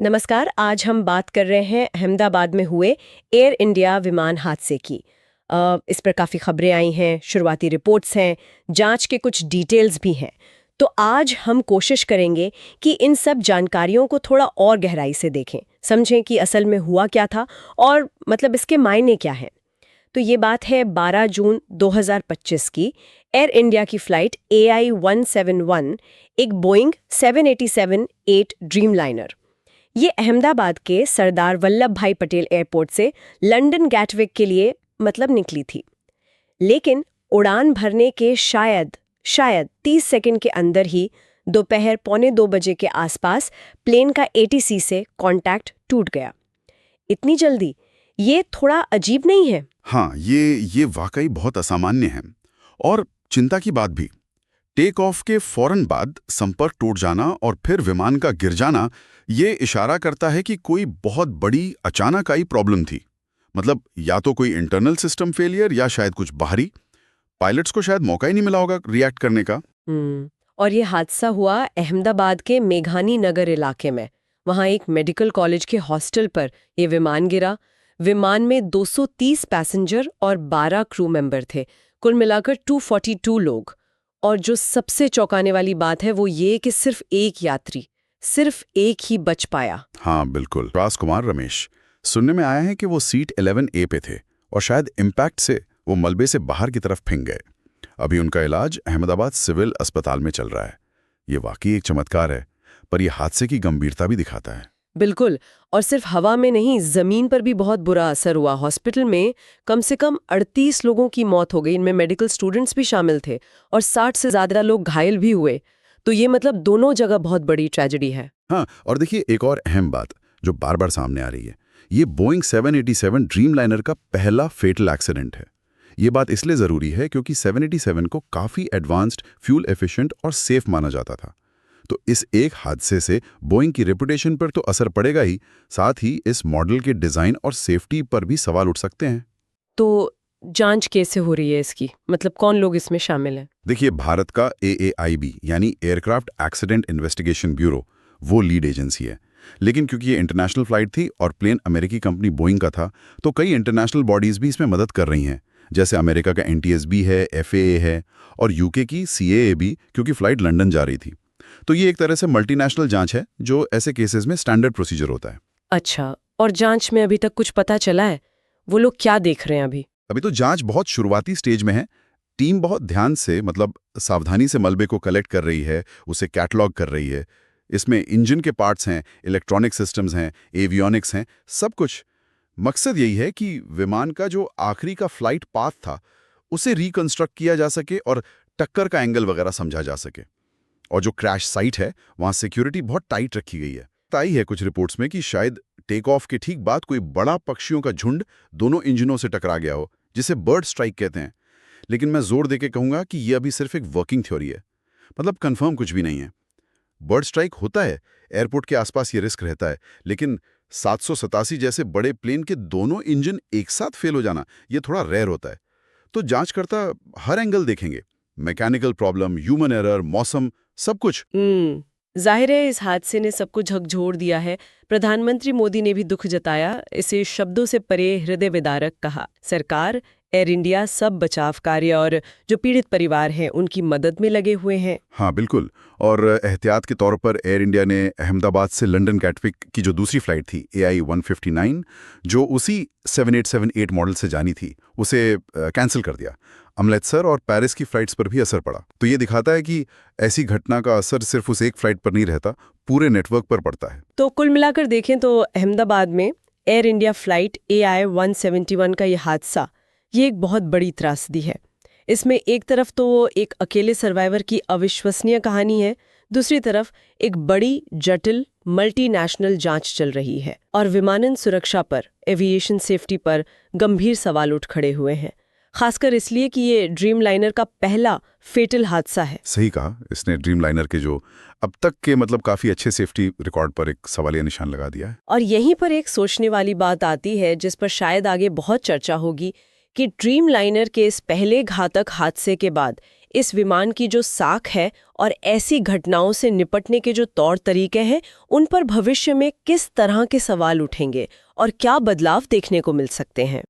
नमस्कार। आज हम बात कर रहे हैं अहमदाबाद में हुए एयर इंडिया विमान हादसे की। इस पर काफ़ी खबरें आई हैं, शुरुआती रिपोर्ट्स हैं, जांच के कुछ डिटेल्स भी हैं। तो आज हम कोशिश करेंगे कि इन सब जानकारियों को थोड़ा और गहराई से देखें, समझें कि असल में हुआ क्या था और मतलब इसके मायने क्या हैं। तो ये बात है 12 जून 2025 की। एयर इंडिया की फ़्लाइट AI-171, एक बोइंग 787-8 ड्रीम लाइनर, ये अहमदाबाद के सरदार वल्लभ भाई पटेल एयरपोर्ट से लंदन गैटविक के लिए मतलब निकली थी। लेकिन उड़ान भरने के शायद 30 सेकंड के अंदर ही दोपहर 1:45 के आसपास प्लेन का ATC से कांटेक्ट टूट गया। इतनी जल्दी, ये थोड़ा अजीब नहीं है? हाँ, ये वाकई बहुत असामान्य है और चिंता की बात भी। टेक ऑफ के फौरन बाद संपर्क टूट जाना और फिर विमान का गिर जाना, ये इशारा करता है कि कोई बहुत बड़ी अचानक आई प्रॉब्लम थी। मतलब या तो कोई इंटरनल सिस्टम फेलियर या शायद कुछ बाहरी। पायलट्स को शायद मौका ही नहीं मिला होगा रिएक्ट करने का। और ये हादसा हुआ अहमदाबाद के मेघानी नगर इलाके में। वहाँ एक मेडिकल कॉलेज के हॉस्टल पर ये विमान गिरा। विमान में 230 पैसेंजर और 12 क्रू मेंबर थे, कुल मिलाकर 242 लोग। और जो सबसे चौंकाने वाली बात है वो ये कि सिर्फ एक ही बच पाया। हाँ बिल्कुल, राजकुमार रमेश। सुनने में आया है कि वो सीट 11A पे थे और शायद इम्पैक्ट से वो मलबे से बाहर की तरफ फिंग गए। अभी उनका इलाज अहमदाबाद सिविल अस्पताल में चल रहा है। ये वाकई एक चमत्कार है, पर यह हादसे की गंभीरता भी दिखाता है। बिल्कुल। और सिर्फ हवा में नहीं, जमीन पर भी बहुत बुरा असर हुआ। हॉस्पिटल में कम से कम 38 लोगों की मौत हो गई, इनमें मेडिकल स्टूडेंट्स भी शामिल थे और 60 से ज्यादा लोग घायल भी हुए। तो ये मतलब दोनों जगह बहुत बड़ी ट्रेजेडी है। हाँ, और देखिए एक और अहम बात जो बार बार सामने आ रही है, ये बोइंग 787 ड्रीम लाइनर का पहला फेटल एक्सीडेंट है। ये बात इसलिए ज़रूरी है क्योंकि 787 को काफ़ी एडवांस्ड, फ्यूल एफिशिएंट और सेफ माना जाता था। तो इस एक हादसे से बोइंग की रेपुटेशन पर तो असर पड़ेगा ही, साथ ही इस मॉडल के डिज़ाइन और सेफ्टी पर भी सवाल उठ सकते हैं। तो जांच कैसे हो रही है इसकी? मतलब कौन लोग इसमें शामिल हैं? देखिए, भारत का AAIB यानी एयरक्राफ्ट एक्सीडेंट इन्वेस्टिगेशन ब्यूरो वो लीड एजेंसी है। लेकिन क्योंकि ये इंटरनेशनल फ्लाइट थी और प्लेन अमेरिकी कंपनी बोइंग का था, तो कई इंटरनेशनल बॉडीज़ भी इसमें मदद कर रही हैं। जैसे अमेरिका का NTSB है, FAA है और UK की CAA भी, क्योंकि फ़्लाइट लंदन जा रही थी। तो ये एक तरह से मल्टीनेशनल जांच है जो ऐसे केसेस में स्टैंडर्ड प्रोसीजर होता है। अच्छा, और जांच में अभी तक कुछ पता चला है? वो लोग क्या देख रहे हैं अभी? अभी तो जांच बहुत शुरुआती स्टेज में है। टीम बहुत ध्यान से, मतलब सावधानी से मलबे को कलेक्ट कर रही है, उसे कैटलॉग कर रही है। इसमें इंजन के पार्ट्स हैं, इलेक्ट्रॉनिक सिस्टम्स हैं, एवियोनिक्स हैं, सब कुछ। मकसद यही है कि विमान का जो आखिरी का फ्लाइट पाथ था उसे रिकंस्ट्रक्ट किया जा सके और टक्कर का एंगल वगैरह समझा जा सके। और जो क्रैश साइट है वहाँ सिक्योरिटी बहुत टाइट रखी गई है। आई है कुछ रिपोर्ट्स में कि शायद टेक ऑफ के ठीक बाद कोई बड़ा पक्षियों का झुंड दोनों इंजनों से टकरा गया हो, जिसे बर्ड स्ट्राइक कहते हैं। लेकिन मैं जोर देके कहूंगा कि यह अभी सिर्फ एक वर्किंग थ्योरी है, मतलब कंफर्म कुछ भी नहीं है। बर्ड स्ट्राइक होता है, एयरपोर्ट के आसपास ये रिस्क रहता है, लेकिन 787 जैसे बड़े प्लेन के दोनों इंजन एक साथ फेल हो जाना ये थोड़ा रेयर होता है। तो जांचकर्ता हर एंगल देखेंगे, मैकेनिकल प्रॉब्लम, ह्यूमन एरर, मौसम, सब कुछ। जाहिर है इस हादसे ने सबको झकझोर दिया है। प्रधानमंत्री मोदी ने भी दुख जताया, इसे शब्दों से परे हृदय विदारक कहा। सरकार, एयर इंडिया सब बचाव कार्य और जो पीड़ित परिवार हैं उनकी मदद में लगे हुए हैं। हाँ बिल्कुल। और एहतियात के तौर पर एयर इंडिया ने अहमदाबाद से लंदन गैटविक की जो दूसरी फ्लाइट थी AI-159, जो उसी 7878 मॉडल से जानी थी, उसे कैंसिल कर दिया। अमृतसर और पेरिस की फ्लाइट्स पर भी असर पड़ा। तो ये दिखाता है कि ऐसी घटना का असर सिर्फ उस एक फ्लाइट पर नहीं रहता, पूरे नेटवर्क पर पड़ता है। तो कुल मिलाकर देखें तो अहमदाबाद में एयर इंडिया फ्लाइट AI-171 का ये हादसा, ये एक बहुत बड़ी त्रासदी है। इसमें एक तरफ तो एक अकेले सर्वाइवर की अविश्वसनीय कहानी है, दूसरी तरफ एक बड़ी जटिल मल्टीनेशनल जांच चल रही है और विमानन सुरक्षा पर, एविएशन सेफ्टी पर गंभीर सवाल उठ खड़े हुए हैं। खासकर इसलिए कि ये ड्रीम लाइनर का पहला फेटल हादसा है। सही कहा, इसने ड्रीम लाइनर के जो अब तक के मतलब काफी अच्छे सेफ्टी रिकॉर्ड पर एक सवालिया निशान लगा दिया है। और यहीं पर एक सोचने वाली बात आती है जिस पर शायद आगे बहुत चर्चा होगी कि ड्रीम लाइनर के इस पहले घातक हादसे के बाद इस विमान की जो साख है और ऐसी घटनाओं से निपटने के जो तौर तरीके हैं, उन पर भविष्य में किस तरह के सवाल उठेंगे और क्या बदलाव देखने को मिल सकते हैं।